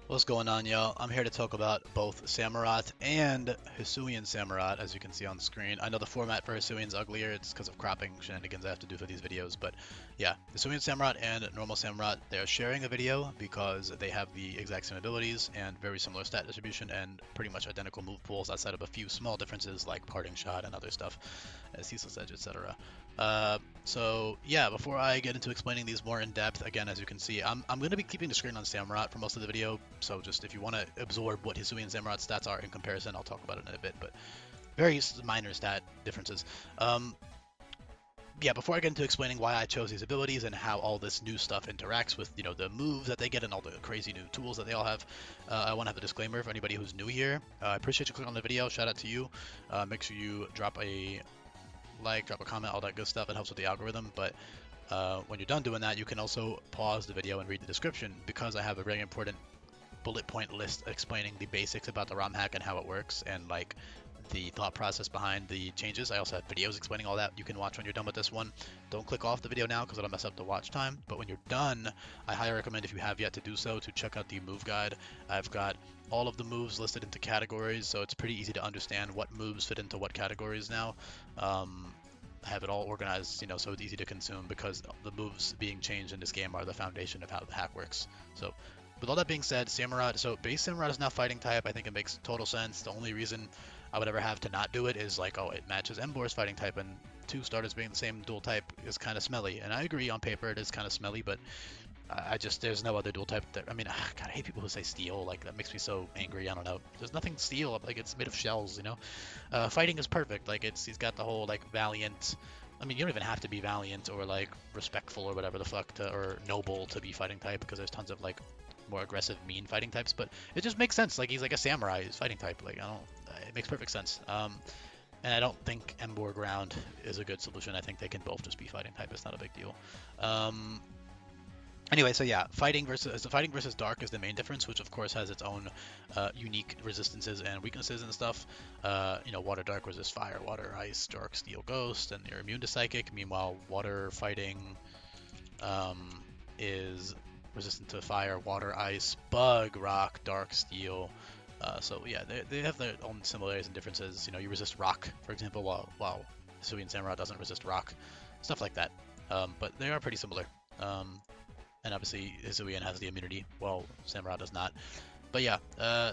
What's going on, y'all? I'm here to talk about both Samurott and Hisuian Samurott, as you can see on the screen. I know the format for Hisuian's uglier, it's because of cropping shenanigans I have to do for these videos, but yeah, Hisuian Samurott and normal Samurott, they're sharing a video because they have the exact same abilities and very similar stat distribution and pretty much identical move pools outside of a few small differences like parting shot and other stuff, ceaseless edge, etc. So yeah, before I get into explaining these more in depth, again, as you can see, I'm going to be keeping the screen on Samurott for most of the video. So just if you want to absorb what Hisui and Samurott's stats are in comparison, I'll talk about it in a bit. But very minor stat differences. Yeah, before I get into explaining why I chose these abilities and how all this new stuff interacts with, the moves that they get and all the crazy new tools that they all have, I want to have a disclaimer for anybody who's new here. I appreciate you clicking on the video. Shout out to you. Make sure you drop a like, drop a comment, all that good stuff. It helps with the algorithm. But when you're done doing that, you can also pause the video and read the description because I have a very important bullet point list explaining the basics about the ROM hack and how it works and like the thought process behind the changes. I also have videos explaining all that you can watch when you're done with this one. Don't click off the video now because it'll mess up the watch time. But when you're done, I highly recommend, if you have yet to do so, to check out the move guide. I've got all of the moves listed into categories, so it's pretty easy to understand what moves fit into what categories now. I have it all organized, so it's easy to consume because the moves being changed in this game are the foundation of how the hack works. So with all that being said, Samurott, so base Samurott is now fighting type. I think it makes total sense. The only reason I would ever have to not do it is like, oh, it matches Embor's fighting type, and two starters being the same dual type is kind of smelly. And I agree, on paper it is kind of smelly, but I just, there's no other dual type there. I mean, God, I hate people who say steel. Like, that makes me so angry. I don't know. There's nothing steel. Like, it's made of shells, fighting is perfect. Like, he's got the whole, like, valiant. I mean, you don't even have to be valiant or, like, respectful or whatever the fuck or noble to be fighting type, because there's tons of, like, more aggressive, mean fighting types, but it just makes sense. Like, he's like a samurai, he's fighting type. Like, it makes perfect sense. And I don't think Embor Ground is a good solution. I think they can both just be fighting type. It's not a big deal. Anyway, so yeah, fighting versus dark is the main difference, which of course has its own unique resistances and weaknesses and stuff. Water dark resists fire, water ice, dark steel ghost, and you're immune to psychic. Meanwhile, water fighting is resistant to fire, water, ice, bug, rock, dark, steel. So yeah, they have their own similarities and differences. You resist rock, for example, while Hisui and Samurott doesn't resist rock, stuff like that. But they are pretty similar. And obviously Hisuian has the immunity, while Samurott does not. But yeah,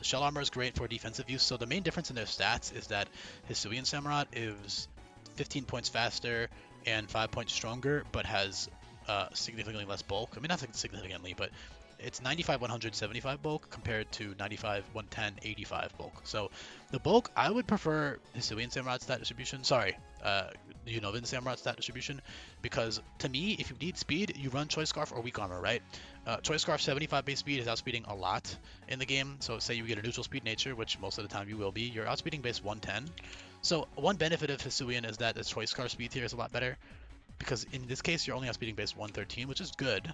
shell armor is great for defensive use. So the main difference in their stats is that Hisuian Samurott is 15 points faster and 5 points stronger, but has significantly less bulk. I mean, not significantly, but it's 95 175 bulk compared to 95 110 85 bulk. So the bulk, I would prefer Hisuian Samurott stat distribution. Sorry, Unova Samurott stat distribution, because to me, if you need speed, you run Choice Scarf or Weak Armor, right? Choice Scarf 75 base speed is outspeeding a lot in the game. So say you get a neutral speed nature, which most of the time you will be, you're outspeeding base 110. So one benefit of Hisuian is that the Choice Scarf speed here is a lot better, because in this case you're only outspeeding base 113, which is good.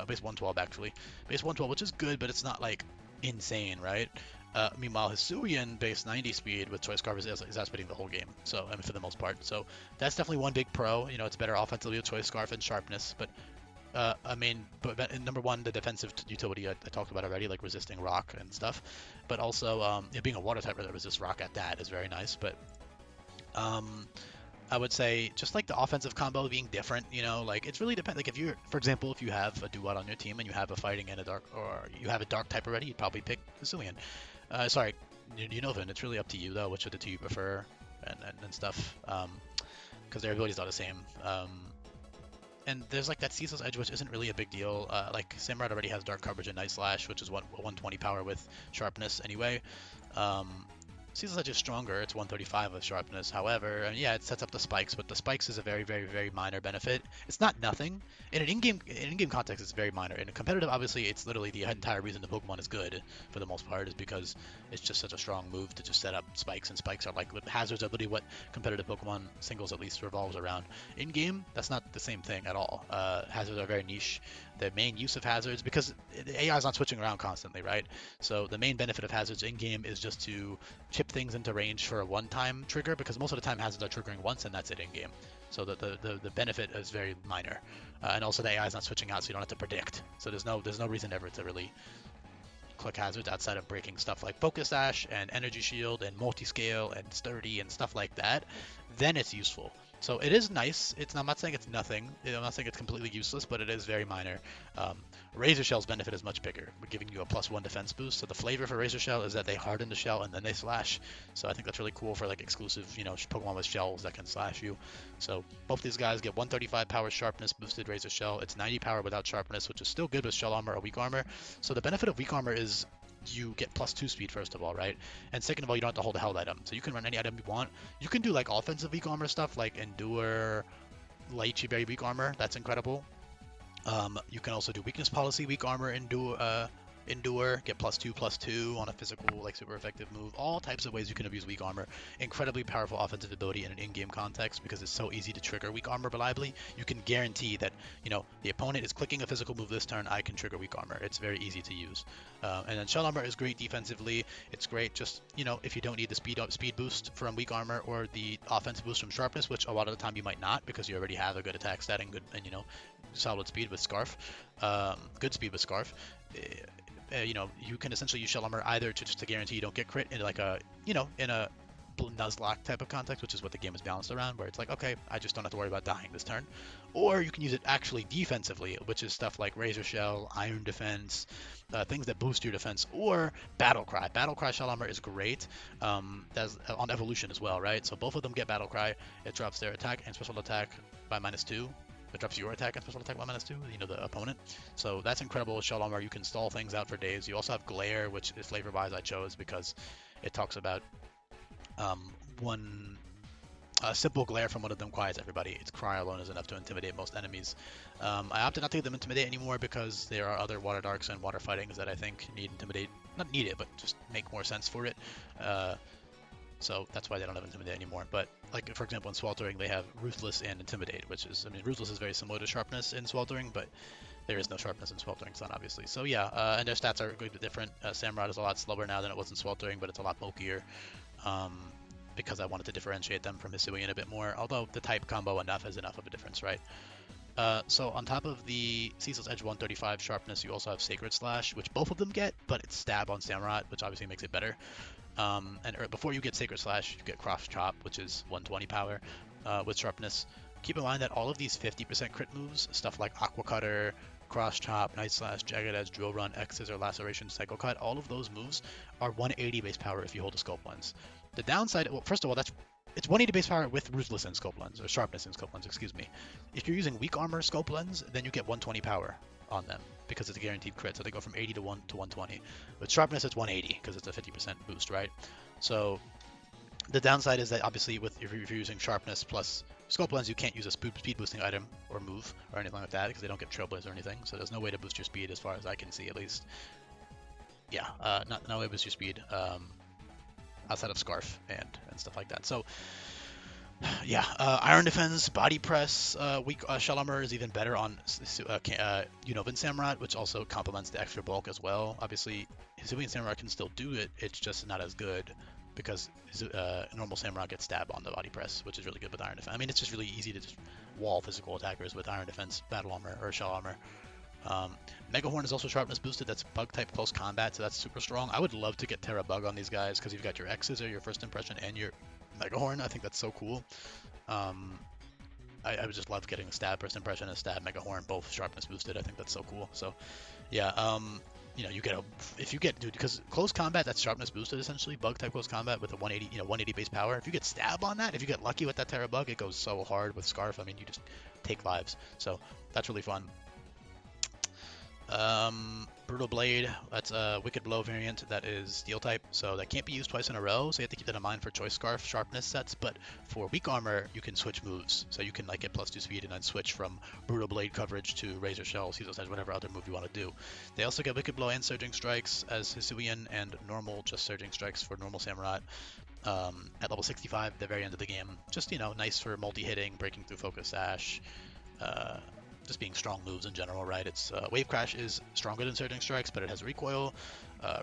Base 112 actually. Base 112, which is good, but it's not like insane, right? Meanwhile, Hisuian base 90 speed with Choice Scarf is outspeeding the whole game. So, I mean, for the most part. So that's definitely one big pro. It's better offensively with Choice Scarf and sharpness, but number one, the defensive utility I talked about already, like resisting rock and stuff. But also, being a water type that resists rock at that is very nice. But I would say just like the offensive combo being different, like it's really depends. Like if you're, for example, if you have a duat on your team and you have a fighting and a dark, or you have a dark type already, you'd probably pick Hisuian. Sorry, Unova. It's really up to you though, which of the two you prefer and stuff, because their abilities are the same. And there's like that ceaseless edge, which isn't really a big deal. Like Samurott already has dark coverage and night slash, which is 120 power with sharpness anyway. Ceaseless Edge is stronger, it's 135 with sharpness, however, and yeah, it sets up the spikes, but the spikes is a very, very, very minor benefit. It's not nothing. In an in-game context, it's very minor. In a competitive, obviously, it's literally the entire reason the Pokemon is good, for the most part, is because it's just such a strong move to just set up spikes, and spikes are like, hazards are literally what competitive Pokemon singles at least revolves around. In-game, that's not the same thing at all. Hazards are very niche. The main use of hazards, because the AI is not switching around constantly, right? So the main benefit of hazards in-game is just to chip things into range for a one-time trigger, because most of the time hazards are triggering once and that's it in-game. So the benefit is very minor. And also the AI is not switching out, so you don't have to predict. So there's no reason ever to really click hazards outside of breaking stuff like Focus Ash and Energy Shield and Multi-Scale and Sturdy and stuff like that, then it's useful. So it is nice. I'm not saying it's nothing. I'm not saying it's completely useless, but it is very minor. Razor Shell's benefit is much bigger. We're giving you a +1 defense boost. So the flavor for Razor Shell is that they harden the shell and then they slash. So I think that's really cool for like exclusive, Pokemon with shells that can slash you. So both these guys get 135 power sharpness boosted Razor Shell. It's 90 power without sharpness, which is still good with shell armor or weak armor. So the benefit of weak armor is you get +2 speed first of all, right? And second of all, you don't have to hold a held item. So you can run any item you want. You can do like offensive weak armor stuff like Endure, Lychee Berry weak armor. That's incredible. You can also do weakness policy weak armor, Endure, get +2/+2 on a physical, like super effective move. All types of ways you can abuse weak armor. Incredibly powerful offensive ability in an in-game context because it's so easy to trigger weak armor reliably. You can guarantee that, the opponent is clicking a physical move this turn, I can trigger weak armor. It's very easy to use. And then shell armor is great defensively. It's great just, if you don't need the speed boost from weak armor or the offensive boost from sharpness, which a lot of the time you might not because you already have a good attack stat and solid speed with Scarf. Good speed with Scarf. You can essentially use shell armor either to guarantee you don't get crit in like in a nuzlocke type of context, which is what the game is balanced around, where it's like, okay, I just don't have to worry about dying this turn. Or you can use it actually defensively, which is stuff like Razor Shell, Iron Defense, things that boost your defense, or Battle Cry. Battle Cry shell armor is great. That's on evolution as well, right? So both of them get Battle Cry. It drops their attack and special attack by -2. It drops your attack and special attack by -2, the opponent. So that's incredible with shell armor. You can stall things out for days. You also have Glare, which is flavor-wise I chose because it talks about one simple glare from one of them quiets everybody. Its cry alone is enough to intimidate most enemies. I opted not to get them Intimidate anymore because there are other Water Darks and Water Fightings that I think need Intimidate. Not need it, but just make more sense for it. So that's why they don't have Intimidate anymore. But like, for example, in Sweltering, they have Ruthless and Intimidate, which is, Ruthless is very similar to Sharpness in Sweltering, but there is no Sharpness in Sweltering Sun, obviously. So yeah, and their stats are a bit different. Samurott is a lot slower now than it was in Sweltering, but it's a lot bulkier. Because I wanted to differentiate them from Hisuian a bit more, although the type combo is enough of a difference, right? So on top of the Cecil's Edge 135 sharpness, you also have Sacred Slash, which both of them get, but it's stab on Samurott, which obviously makes it better. And before you get Sacred Slash, you get Cross Chop, which is 120 power with sharpness. Keep in mind that all of these 50% crit moves, stuff like Aqua Cutter, Cross Chop, Night Slash, Jagged Edge, Drill Run, X Scissor, Laceration, Cycle Cut, all of those moves are 180 base power if you hold a Scope Lens. The downside, well, first of all, it's 180 base power with Ruthless and Scope Lens, or Sharpness and Scope Lens, excuse me. If you're using Weak Armor Scope Lens, then you get 120 power on them because it's a guaranteed crit, so they go from 80 to 120. With Sharpness, it's 180 because it's a 50% boost, right? So the downside is that obviously if you're using Sharpness plus Scope Lens, you can't use a speed boosting item or move or anything like that because they don't get Trailblaze or anything, so there's no way to boost your speed as far as I can see, at least. Yeah, no way to boost your speed. Outside of Scarf and stuff like that. So yeah, Iron Defense, Body Press, weak Shell Armor is even better on Unova Samurott, which also complements the extra bulk as well. Obviously, Hisuian Samurott can still do it, it's just not as good because normal Samurott gets stab on the Body Press, which is really good with Iron Defense. It's just really easy to just wall physical attackers with Iron Defense, Battle Armor, or Shell Armor. Mega Horn is also sharpness boosted. That's bug type close combat, so that's super strong. I would love to get Terra Bug on these guys because you've got your X Scissor, your First Impression, and your Mega Horn. I think that's so cool. I would just love getting a stab First Impression and a stab Mega Horn, both sharpness boosted. I think that's so cool. So yeah, you get because close combat, that's sharpness boosted essentially. Bug type close combat with a 180 base power. If you get stab on that, if you get lucky with that Terra Bug, it goes so hard with Scarf. You just take lives. So that's really fun. Brutal Blade, that's a Wicked Blow variant that is Steel type, so that can't be used twice in a row, so you have to keep that in mind for Choice Scarf sharpness sets. But for weak armor, you can switch moves, so you can get +2 speed and then switch from Brutal Blade coverage to Razor Shell, Cecil's Edge, whatever other move you want to do. They also get Wicked Blow and Surging Strikes as Hisuian, and normal just Surging Strikes for normal Samurott. At level 65, the very end of the game. Just, nice for multi-hitting, breaking through Focus Ash, just being strong moves in general, right? It's Wave Crash is stronger than Surging Strikes, but it has recoil.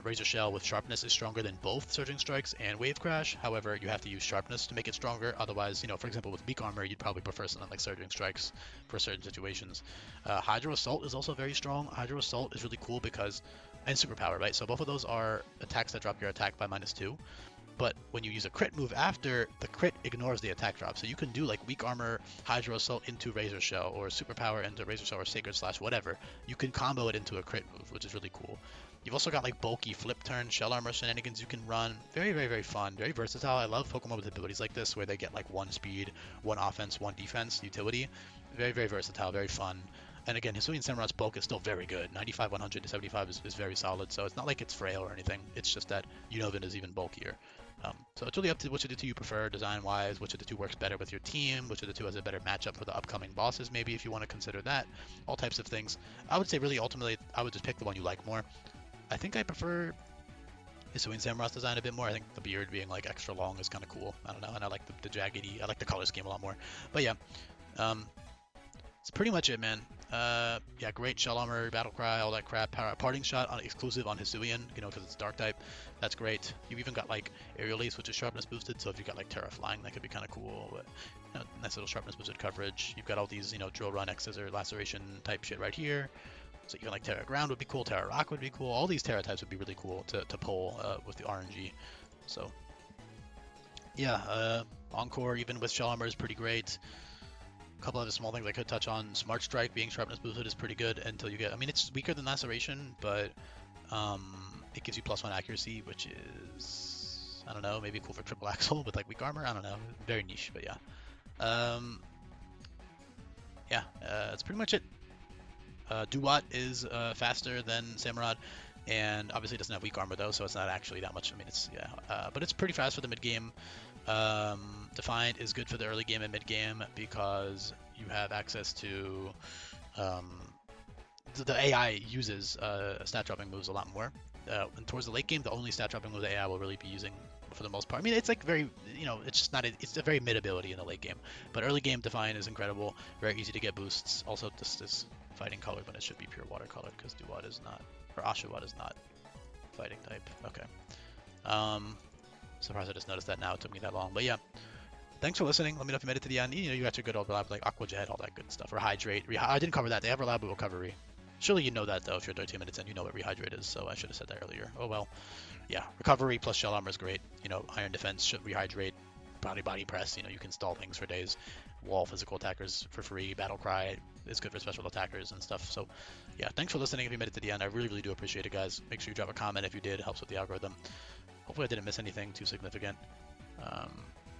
Razor Shell with Sharpness is stronger than both Surging Strikes and Wave Crash. However, you have to use Sharpness to make it stronger. Otherwise, for example, with weak armor, you'd probably prefer something like Surging Strikes for certain situations. Hydro Assault is also very strong. Hydro Assault is really cool because and superpower, right? So both of those are attacks that drop your attack by -2. But when you use a crit move after, the crit ignores the attack drop. So you can do like weak armor, Hydro Assault into Razor Shell, or superpower into Razor Shell or Sacred Slash, whatever. You can combo it into a crit move, which is really cool. You've also got like bulky flip turn, shell armor shenanigans you can run. Very, very, very fun, very versatile. I love Pokemon with abilities like this where they get like 1 speed, 1 offense, 1 defense utility. Very, very versatile, very fun. And again, Hisuian Samurott's bulk is still very good. 95, 100 to 75 is very solid. So it's not like it's frail or anything. It's just that Unova is even bulkier. So it's really up to which of the two you prefer design-wise, which of the two works better with your team, which of the two has a better matchup for the upcoming bosses, maybe if you want to consider that, all types of things. I would say really ultimately, I would just pick the one you like more. I think I prefer Hisuian Samurott's design a bit more. I think the beard being like extra long is kind of cool. I don't know, and I like the jaggedy, I like the color scheme a lot more. But yeah, it's pretty much it, man. Yeah, great shell armor, battle cry, all that crap. Parting shot exclusive on Hisuian, you know, because it's dark type. That's great. You've even got like aerial ace, which is sharpness boosted. So if you got like Terra flying, that could be kind of cool. But you know, nice little sharpness boosted coverage. You've got all these, you know, drill run, X scissor, laceration type shit right here. So even like Terra ground would be cool. Terra rock would be cool. All these Terra types would be really cool to pull with the RNG. So yeah, Encore even with shell armor is pretty great. A couple of the small things I could touch on. Smart Strike being sharpness boosted is pretty good until you get, I mean, it's weaker than Laceration, but it gives you +1 accuracy, which is, I don't know, maybe cool for triple axle with like weak armor. I don't know, very niche, but yeah. Yeah, that's pretty much it. Duat is faster than Samurott, and obviously doesn't have weak armor though, so it's not actually that much. I mean, it's, yeah, but it's pretty fast for the mid game. Defiant is good for the early game and mid game because you have access to the AI uses stat dropping moves a lot more. And towards the late game, the only stat dropping move the AI will really be using for the most part. I mean, it's like very, you know, it's just not, it's a very mid ability in the late game. But early game, Defiant is incredible, very easy to get boosts. Also, this is fighting color, but it should be pure watercolor because Duat is not, or Oshawott is not fighting type. Okay. Surprised I just noticed that now. It took me that long, but yeah. Thanks for listening. Let me know if you made it to the end. You know, you got your good old reliable like Aqua Jet, all that good stuff. Rehydrate. I didn't cover that. They have reliable recovery. Surely you know that though. If you're 13 minutes in, you know what rehydrate is. So I should have said that earlier. Oh well. Yeah, recovery plus shell armor is great. You know, iron defense should rehydrate. Body press. You know, you can stall things for days. Wall physical attackers for free. Battle cry is good for special attackers and stuff. So yeah, thanks for listening. If you made it to the end, I really, really do appreciate it, guys. Make sure you drop a comment if you did. It helps with the algorithm. Hopefully I didn't miss anything too significant.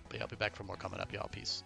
But yeah, I'll be back for more coming up, y'all. Peace.